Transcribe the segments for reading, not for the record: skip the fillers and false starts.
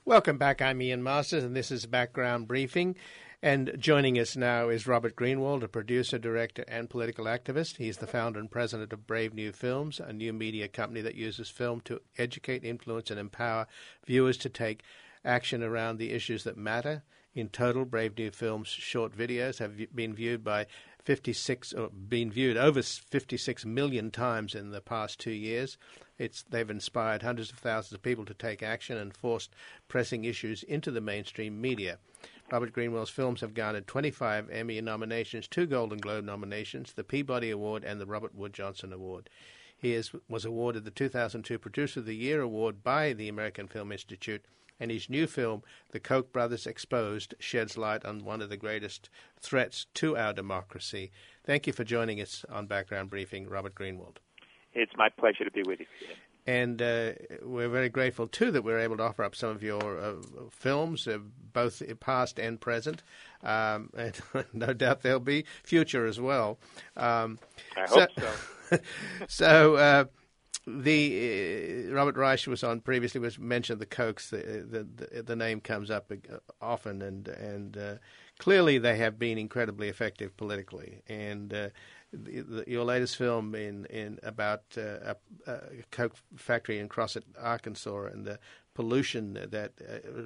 Welcome back. I'm Ian Masters, and this is Background Briefing. And joining us now is Robert Greenwald, a producer, director, and political activist. He's the founder and president of Brave New Films, a new media company that uses film to educate, influence, and empower viewers to take action around the issues that matter. In total, Brave New Films short videos have been viewed over 56 million times in the past 2 years. They've inspired hundreds of thousands of people to take action and forced pressing issues into the mainstream media. Robert Greenwald's films have garnered 25 Emmy nominations, 2 Golden Globe nominations, the Peabody Award, and the Robert Wood Johnson Award. He was awarded the 2002 Producer of the Year Award by the American Film Institute, and his new film, The Koch Brothers Exposed, sheds light on one of the greatest threats to our democracy. Thank you for joining us on Background Briefing, Robert Greenwald. It's my pleasure to be with you. And we're very grateful, too, that we're able to offer up some of your films, both past and present. And no doubt there'll be future as well. I hope so. So Robert Reich was on previously, was mentioned the Kochs. The name comes up often, and clearly they have been incredibly effective politically. And your latest film about a Coke factory in Crossett, Arkansas, and the pollution that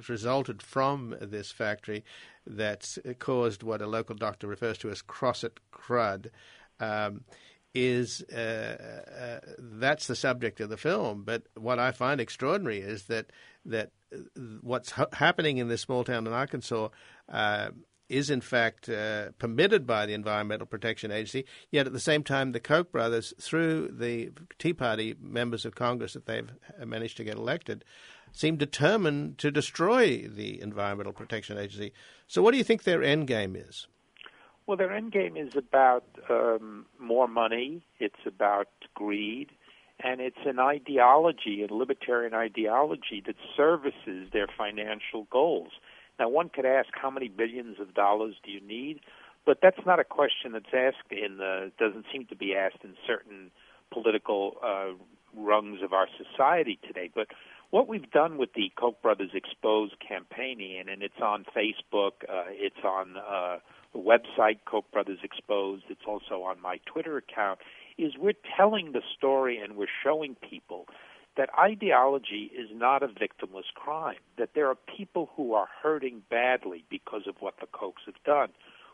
resulted from this factory that's caused what a local doctor refers to as Crossett crud, that's the subject of the film. But what I find extraordinary is that what's happening in this small town in Arkansas is in fact permitted by the Environmental Protection Agency, yet at the same time the Koch brothers, through the Tea Party members of Congress that they've managed to get elected, seem determined to destroy the Environmental Protection Agency. So what do you think their end game is? Well, their end game is about more money, it's about greed, and it's an ideology, a libertarian ideology that services their financial goals. Now, one could ask, how many billions of dollars do you need? But that's not a question that's asked doesn't seem to be asked in certain political rungs of our society today. But what we've done with the Koch Brothers Exposed campaign, and it's on Facebook, it's on the website Koch Brothers Exposed, it's also on my Twitter account, is we're telling the story and we're showing people that ideology is not a victimless crime, that there are people who are hurting badly because of what the Kochs have done.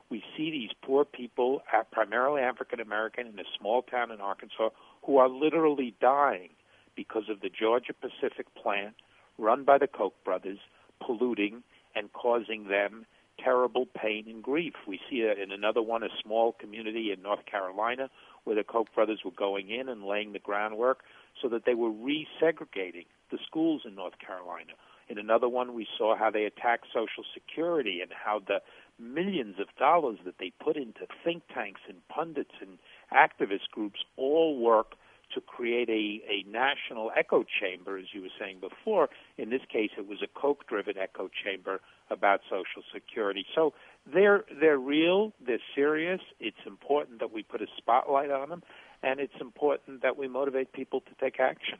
We see these poor people, primarily African American, in a small town in Arkansas, who are literally dying because of the Georgia Pacific plant run by the Koch brothers, polluting and causing them terrible pain and grief. We see it in another one, a small community in North Carolina, where the Koch brothers were going in and laying the groundwork so that they were resegregating the schools in North Carolina. In another one, we saw how they attacked Social Security and how the millions of dollars that they put into think tanks and pundits and activist groups all work to create a national echo chamber, as you were saying before. In this case, it was a Koch-driven echo chamber about Social Security. So they're real, they're serious. It's important that we put a spotlight on them, and it's important that we motivate people to take action.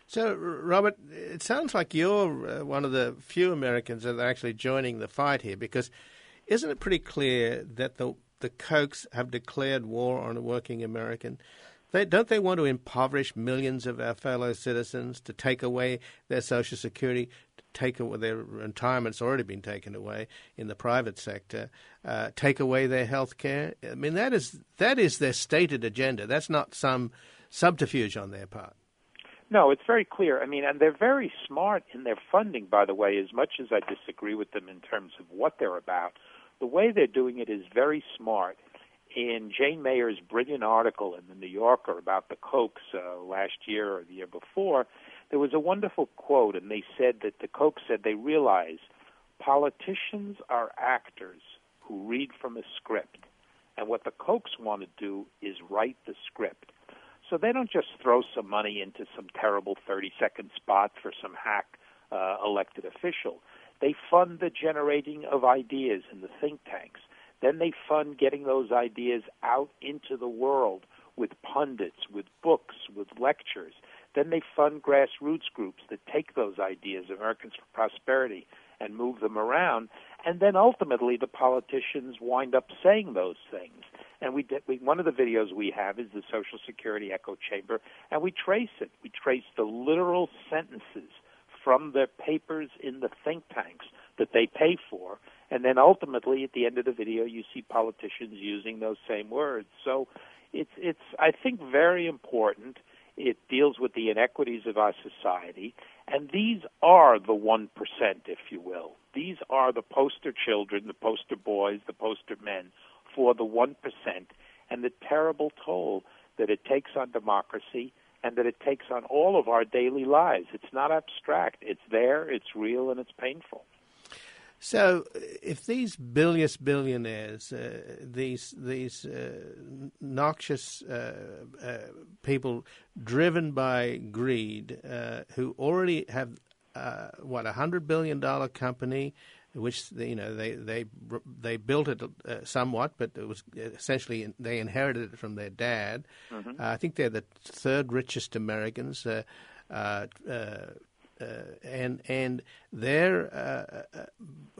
So, Robert, it sounds like you're one of the few Americans that are actually joining the fight here, because isn't it pretty clear that the Kochs have declared war on a working American? Don't they want to impoverish millions of our fellow citizens, to take away their Social Security, to take away their retirement's already been taken away in the private sector, take away their health care? I mean, that is their stated agenda. That's not some subterfuge on their part. No, it's very clear. I mean, and they're very smart in their funding, by the way, as much as I disagree with them in terms of what they're about. The way they're doing it is very smart. In Jane Mayer's brilliant article in the New Yorker about the Kochs last year or the year before, there was a wonderful quote, and they said that the Kochs said they realize politicians are actors who read from a script, and what the Kochs want to do is write the script. So they don't just throw some money into some terrible 30-second spot for some hack elected official. They fund the generating of ideas in the think tanks. Then they fund getting those ideas out into the world with pundits, with books, with lectures. Then they fund grassroots groups that take those ideas, Americans for Prosperity, and move them around. And then ultimately the politicians wind up saying those things. And one of the videos we have is the Social Security echo chamber, and we trace it. We trace the literal sentences from the papers in the think tanks that they pay for. And then ultimately at the end of the video you see politicians using those same words. So it's I think, very important. It deals with the inequities of our society, and these are the 1%, if you will. These are the poster children, the poster boys, the poster men for the 1%, and the terrible toll that it takes on democracy and that it takes on all of our daily lives. It's not abstract. It's there, it's real, and it's painful. So, if these bilious billionaires, these noxious people driven by greed, who already have $100 billion company, which they built it somewhat, but it was essentially they inherited it from their dad. Mm-hmm. I think they're the third richest Americans. And they're,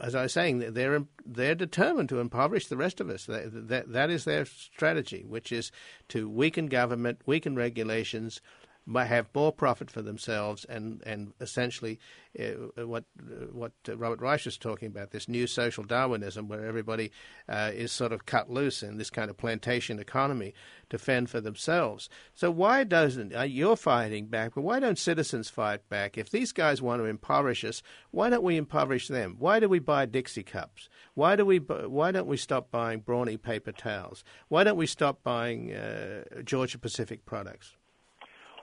as I was saying, they're determined to impoverish the rest of us. That is their strategy, which is to weaken government, weaken regulations, have more profit for themselves, and essentially what Robert Reich was talking about, this new social Darwinism, where everybody is sort of cut loose in this kind of plantation economy to fend for themselves. So why doesn't you're fighting back, but why don't citizens fight back? If these guys want to impoverish us, why don't we impoverish them? Why do we buy Dixie cups? Why don't we stop buying Brawny paper towels? Why don't we stop buying Georgia Pacific products?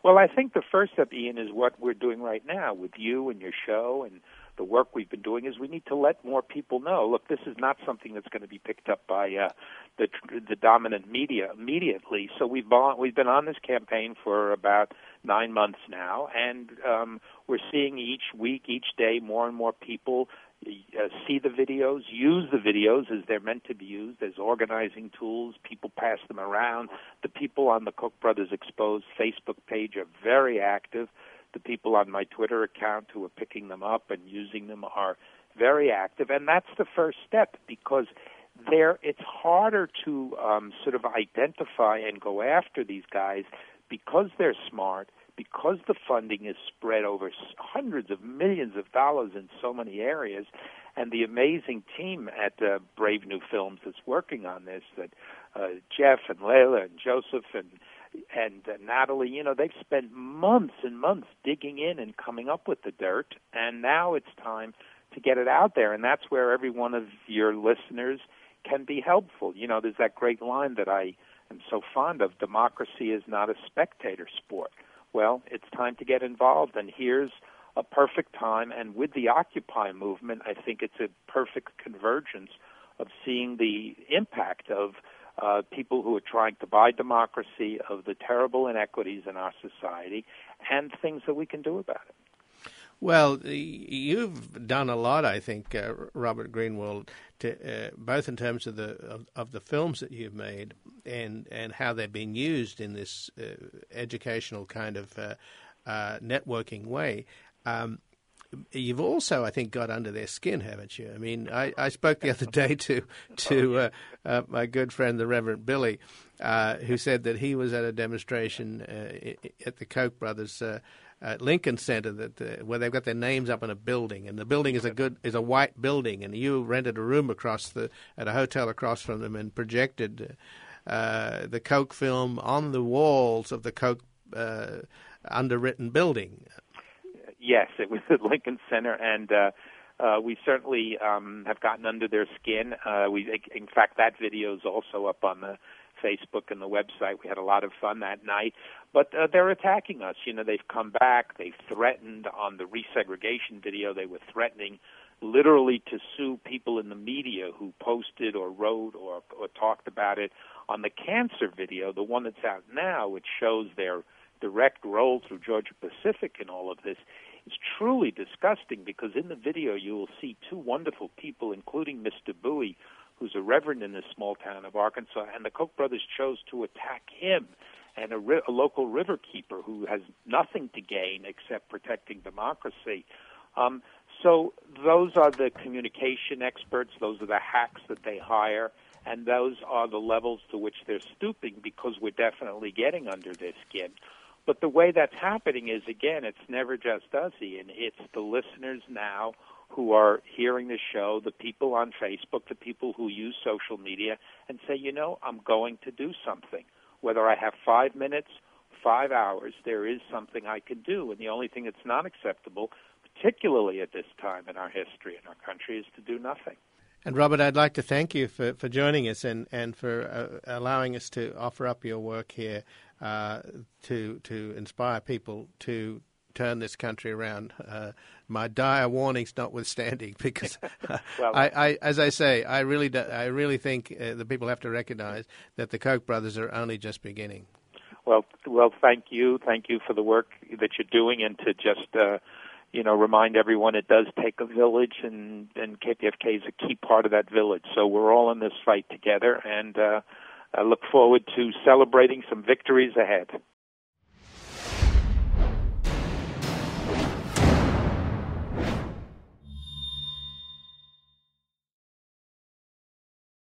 Well, I think the first step, Ian, is what we're doing right now with you and your show and the work we've been doing is we need to let more people know, look, this is not something that's going to be picked up by the dominant media immediately. So we've been on this campaign for about 9 months now, and we're seeing each week, each day, more and more people see the videos, use the videos as they're meant to be used as organizing tools. People pass them around. The people on the Koch Brothers Exposed Facebook page are very active. The people on my Twitter account who are picking them up and using them are very active. And that's the first step, because it's harder to sort of identify and go after these guys because they're smart, because the funding is spread over hundreds of millions of dollars in so many areas, and the amazing team at Brave New Films that's working on this, that Jeff and Layla and Joseph and Natalie, they've spent months and months digging in and coming up with the dirt, and now it's time to get it out there, and that's where every one of your listeners can be helpful. There's that great line that I am so fond of, democracy is not a spectator sport. Well, it's time to get involved, and here's a perfect time. And with the Occupy movement, I think it's a perfect convergence of seeing the impact of people who are trying to buy democracy, of the terrible inequities in our society, and things that we can do about it. Well, you've done a lot, I think, Robert Greenwald, both in terms of the films that you've made and how they're being used in this educational kind of networking way. You've also, I think, got under their skin, haven't you? I mean, I spoke the other day to my good friend, the Reverend Billy, who said that he was at a demonstration at the Koch Brothers Lincoln Center where they've got their names up in a building, and the building is a white building, and you rented a room at a hotel across from them and projected the Koch film on the walls of the Koch underwritten building. Yes, it was at Lincoln Center, and we certainly have gotten under their skin. In fact, that video is also up on the Facebook and the website. We had a lot of fun that night. But they're attacking us. They've come back. They've threatened on the resegregation video. They were threatening literally to sue people in the media who posted or wrote or talked about it. On the cancer video, the one that's out now, which shows their direct role through Georgia Pacific in all of this, is truly disgusting, because in the video you will see two wonderful people, including Mr. Bowie, who's a reverend in this small town of Arkansas, and the Koch brothers chose to attack him and a local river keeper who has nothing to gain except protecting democracy. So those are the communication experts. Those are the hacks that they hire. And those are the levels to which they're stooping, because we're definitely getting under their skin. But the way that's happening is, again, it's never just us, Ian. It's the listeners now who are hearing the show, the people on Facebook, the people who use social media, and say, I'm going to do something. Whether I have 5 minutes, 5 hours, there is something I can do. And the only thing that's not acceptable, particularly at this time in our history in our country, is to do nothing. And Robert, I'd like to thank you for joining us and for allowing us to offer up your work here to inspire people to turn this country around. My dire warnings notwithstanding, because I as I say, I really think the people have to recognize that the Koch brothers are only just beginning. Well, thank you for the work that you're doing, and to just remind everyone it does take a village, and KPFK is a key part of that village. So we're all in this fight together, and I look forward to celebrating some victories ahead.